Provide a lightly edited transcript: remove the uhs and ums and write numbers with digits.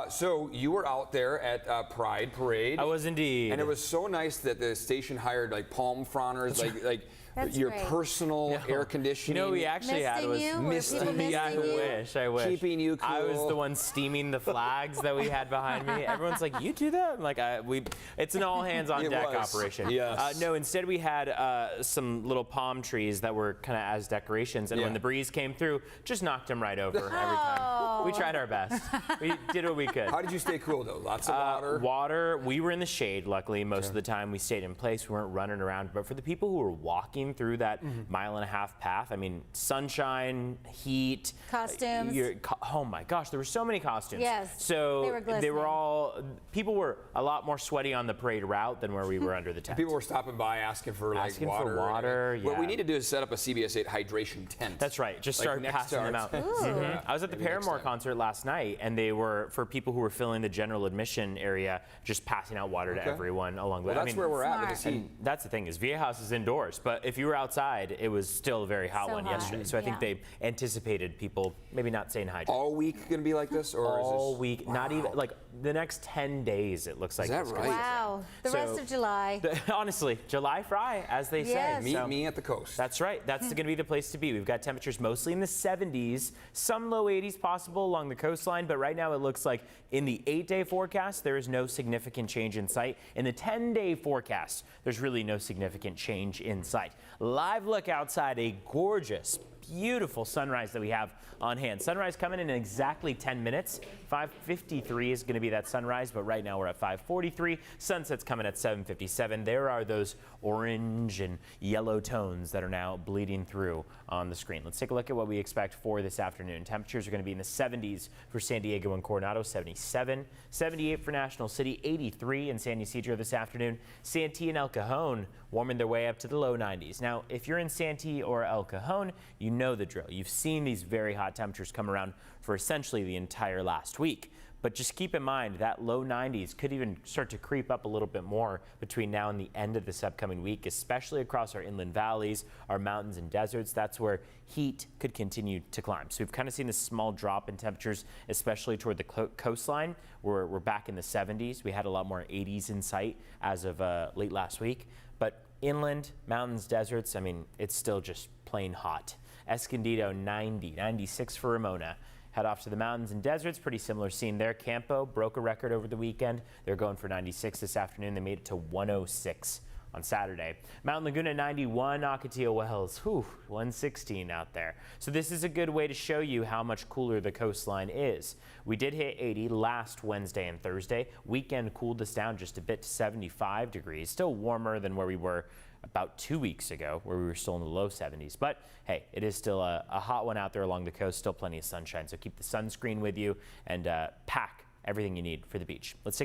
So you were out there at Pride Parade. I was indeed. And it was so nice that the station hired like palm fronders, like That's your great. personal air conditioning. You know, we actually had was misting you. I wish. Keeping you cool. I was the one steaming the flags that we had behind me. Everyone's like, "You do that?" I'm like, it's an all hands on deck operation. Yes. No, instead we had some little palm trees that were kind of as decorations, and when the breeze came through, just knocked them right over every time. We tried our best. We did what we could. How did you stay cool though? Lots of water. Water. We were in the shade. Luckily, most of the time we stayed in place. We weren't running around. But for the people who were walking through that mile and a half path, I mean, sunshine, heat, costumes. Oh my gosh, there were so many costumes. Yes. So they were all. People were a lot more sweaty on the parade route than where we were under the tent. People were stopping by asking for water. What we need to do is set up a CBS 8 hydration tent. That's right. Just start passing them out. I was at the Paramore concert last night, and they were for people who were filling the general admission area, just passing out water to everyone along the way. Well, that's where we're at with the and that's the thing is Via House is indoors, but if you were outside, it was still a very hot one yesterday. So I think they anticipated people maybe not staying hydrated. All week going to be like this, or all is this, week? Not even like the next 10 days. It looks like. Is that right? Wow. The rest of July. Honestly, July fry, as they say. Meet me at the coast. That's right. That's going to be the place to be. We've got temperatures mostly in the 70s, some low 80s possible along the coastline, but right now it looks like in the 8-day forecast, there is no significant change in sight. In the 10-day forecast, there's really no significant change in sight. Live look outside, a gorgeous, beautiful sunrise that we have on hand. Sunrise coming in exactly 10 minutes. 5:53 is going to be that sunrise, but right now we're at 5:43. Sunset's coming at 7:57. There are those orange and yellow tones that are now bleeding through on the screen. Let's take a look at what we expect for this afternoon. Temperatures are going to be in the 70s for San Diego and Coronado, 77, 78 for National City, 83 in San Ysidro this afternoon. Santee and El Cajon warming their way up to the low 90s. Now, if you're in Santee or El Cajon, you know the drill. You've seen these very hot temperatures come around for essentially the entire last week. But just keep in mind that low 90s could even start to creep up a little bit more between now and the end of this upcoming week, especially across our inland valleys, our mountains and deserts. That's where heat could continue to climb. So we've kind of seen this small drop in temperatures, especially toward the coastline. We're back in the 70s. We had a lot more 80s in sight as of late last week. But inland, mountains, deserts, I mean, it's still just plain hot. Escondido 90, 96 for Ramona. Head off to the mountains and deserts, pretty similar scene there. Campo broke a record over the weekend. They're going for 96 this afternoon. They made it to 106 on Saturday. Mount Laguna 91, Ocotillo Wells, 116 out there. So this is a good way to show you how much cooler the coastline is. We did hit 80 last Wednesday and Thursday. Weekend cooled us down just a bit to 75 degrees. Still warmer than where we were about 2 weeks ago, where we were still in the low 70s. But hey, it is still a hot one out there along the coast, still plenty of sunshine. So keep the sunscreen with you and pack everything you need for the beach. Let's take a